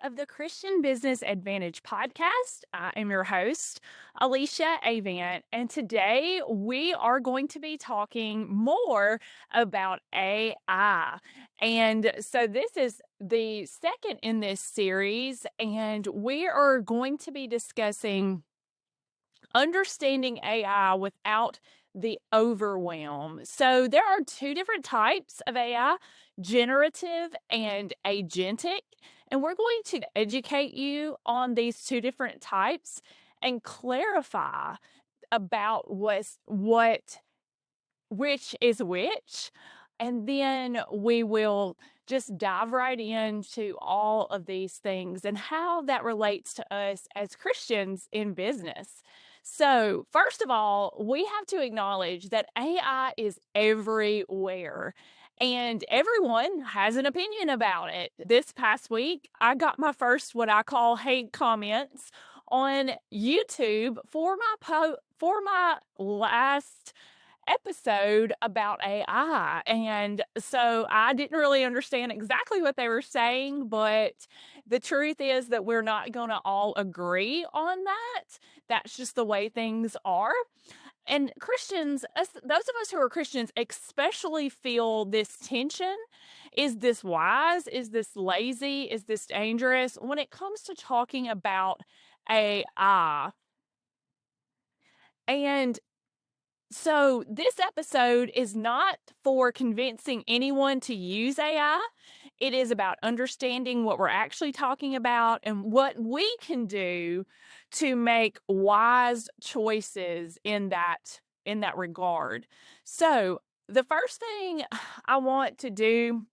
of the Christian Business Advantage podcast. I am your host, Alyssa Avant, and today we are going to be talking more about AI. And so this is the second in this series, and we are going to be discussing understanding AI without the overwhelm. So there are two different types of AI, generative and agentic. And we're going to educate you on these two different types and clarify about which is which. And then we will just dive right into all of these things and how that relates to us as Christians in business. So, first of all, we have to acknowledge that AI is everywhere and everyone has an opinion about it. This past week, I got my first what I call hate comments on YouTube for my last episode about AI. And so I didn't really understand exactly what they were saying, but the truth is that we're not going to all agree on that. That's just the way things are. And Christians, those of us who are Christians, especially feel this tension. Is this wise? Is this lazy? Is this dangerous? When it comes to talking about AI. And so this episode is not for convincing anyone to use AI. It is about understanding what we're actually talking about and what we can do to make wise choices in that regard. So, the first thing I want to do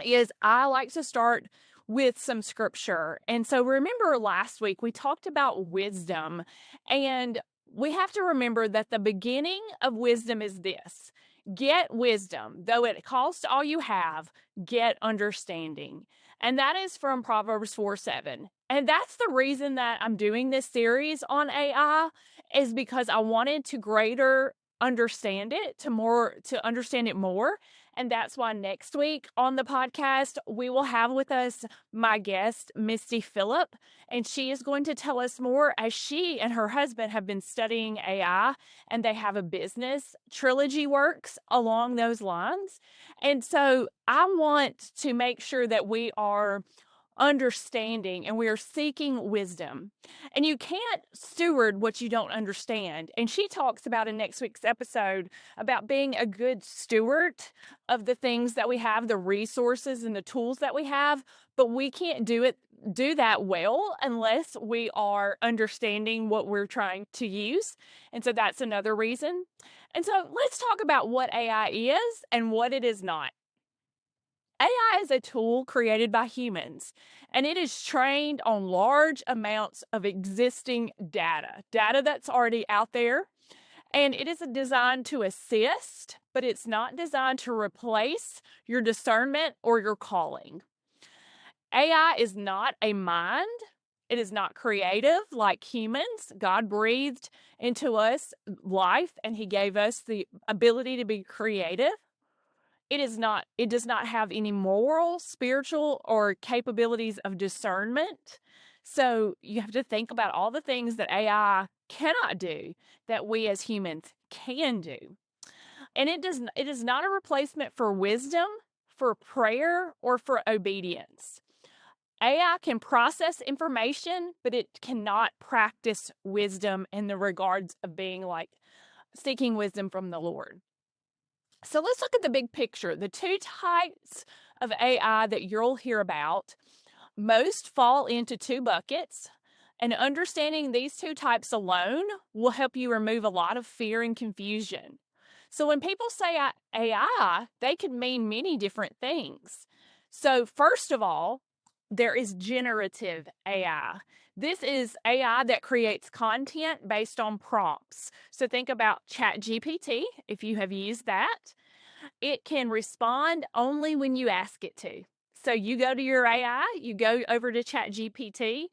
is I like to start with some scripture. And so remember last week we talked about wisdom, and we have to remember that the beginning of wisdom is this: get wisdom, though it cost all you have, get understanding. And that is from Proverbs 4:7. And that's the reason that I'm doing this series on AI, is because I wanted to greater understand it, to understand it more. And that's why next week on the podcast, we will have with us my guest, Misty Phillip, and she is going to tell us more, as she and her husband have been studying AI and they have a business, Trilogy Works, along those lines. And so I want to make sure that we are understanding and we are seeking wisdom. And you can't steward what you don't understand. And she talks about in next week's episode about being a good steward of the things that we have, the resources and the tools that we have, but we can't do that well unless we are understanding what we're trying to use. And so that's another reason. And so let's talk about what AI is and what it is not. AI is a tool created by humans, and it is trained on large amounts of existing data that's already out there. And it is designed to assist, but it's not designed to replace your discernment or your calling. AI is not a mind. It is not creative like humans. God breathed into us life, and He gave us the ability to be creative. It does not have any moral, spiritual, or capabilities of discernment. So you have to think about all the things that AI cannot do that we as humans can do. And it is not a replacement for wisdom, for prayer, or for obedience. AI can process information, but it cannot practice wisdom in the regards of being like seeking wisdom from the Lord. So let's look at the big picture. The two types of AI that you'll hear about most fall into two buckets, and understanding these two types alone will help you remove a lot of fear and confusion. So when people say AI, they can mean many different things. So first of all, there is generative AI. This is AI that creates content based on prompts. So think about ChatGPT, if you have used that. It can respond only when you ask it to. So you go to your AI, you go over to ChatGPT,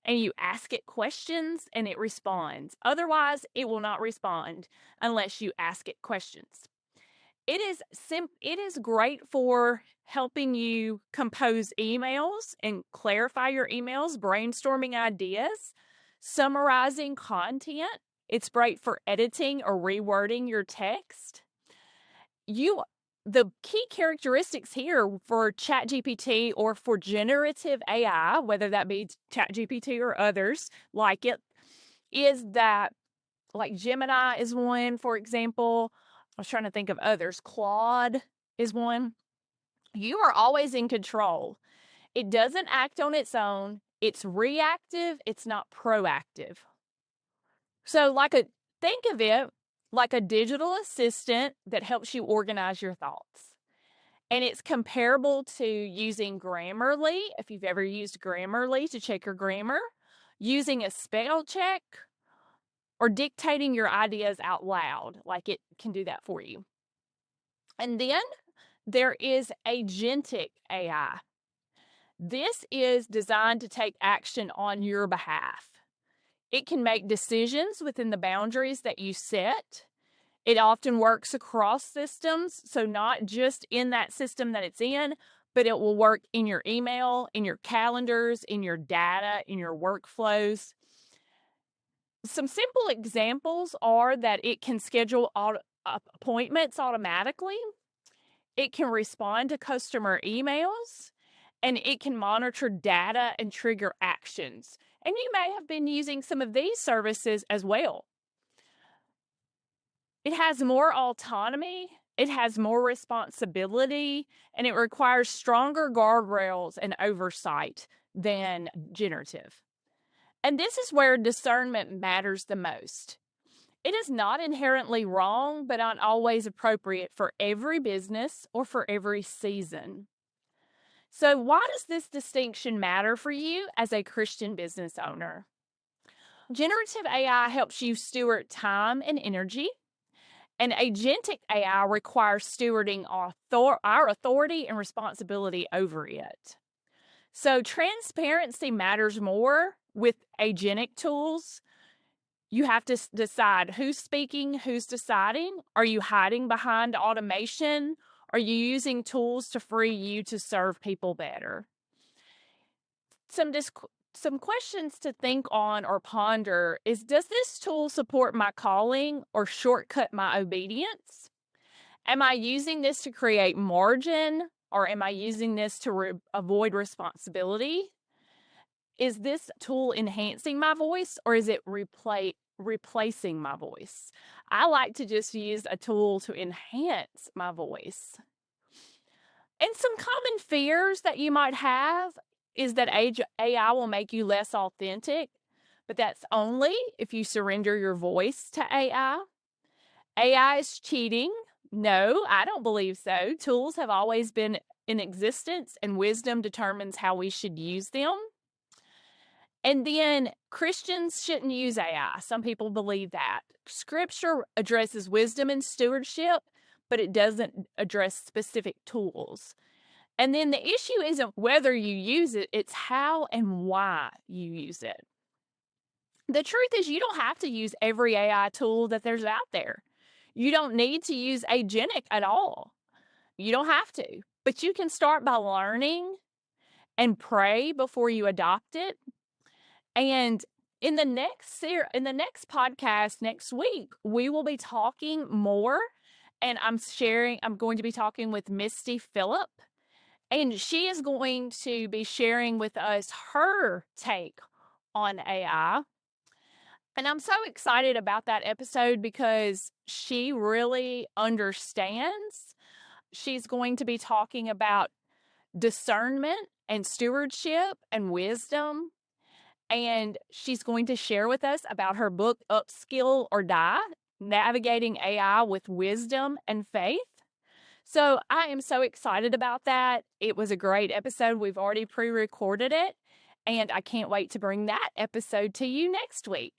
and you ask it questions and it responds. Otherwise, it will not respond unless you ask it questions. It is great for helping you compose emails and clarify your emails, brainstorming ideas, summarizing content. It's great for editing or rewording your text. The key characteristics here for ChatGPT or for generative AI, whether that be ChatGPT or others like it, is that, like Gemini is one, for example. I was trying to think of others. Claude is one. You are always in control. It doesn't act on its own. It's reactive. It's not proactive. So think of it like a digital assistant that helps you organize your thoughts. And it's comparable to using Grammarly, if you've ever used Grammarly to check your grammar, using a spell check, or dictating your ideas out loud, like it can do that for you. And then there is Agentic AI. This is designed to take action on your behalf. It can make decisions within the boundaries that you set. It often works across systems, so not just in that system that it's in, but it will work in your email, in your calendars, in your data, in your workflows. Some simple examples are that it can schedule appointments automatically. It can respond to customer emails, and it can monitor data and trigger actions. And you may have been using some of these services as well. It has more autonomy, it has more responsibility, and it requires stronger guardrails and oversight than generative. And this is where discernment matters the most. It is not inherently wrong, but not always appropriate for every business or for every season. So why does this distinction matter for you as a Christian business owner? Generative AI helps you steward time and energy, and agentic AI requires stewarding our authority and responsibility over it. So transparency matters more with agentic tools. You have to decide who's speaking, who's deciding. Are you hiding behind automation? Are you using tools to free you to serve people better? Some questions to think on or ponder is, does this tool support my calling or shortcut my obedience? Am I using this to create margin, or am I using this to avoid responsibility? Is this tool enhancing my voice, or is it replacing my voice? I like to just use a tool to enhance my voice. And some common fears that you might have is that AI will make you less authentic, but that's only if you surrender your voice to AI. AI is cheating. No, I don't believe so. Tools have always been in existence, and wisdom determines how we should use them. And then Christians shouldn't use AI. Some people believe that. Scripture addresses wisdom and stewardship, but it doesn't address specific tools. And then the issue isn't whether you use it, it's how and why you use it. The truth is, you don't have to use every AI tool that there's out there. You don't need to use Agentic at all. You don't have to. But you can start by learning and pray before you adopt it. And in the next podcast next week, we will be talking more, and I'm going to be talking with Misty Phillip, and she is going to be sharing with us her take on AI. And I'm so excited about that episode because she really understands. She's going to be talking about discernment and stewardship and wisdom. And she's going to share with us about her book, Upskill or Die, Navigating AI with Wisdom and Faith. So I am so excited about that. It was a great episode. We've already pre-recorded it, and I can't wait to bring that episode to you next week.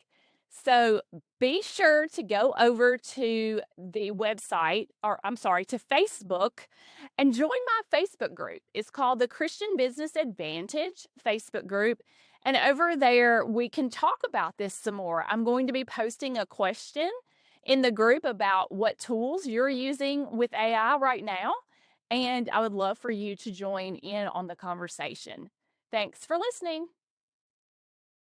So be sure to go over to the website, to Facebook, and join my Facebook group. It's called the Christian Business Advantage Facebook group. And over there, we can talk about this some more. I'm going to be posting a question in the group about what tools you're using with AI right now. and I would love for you to join in on the conversation. Thanks for listening.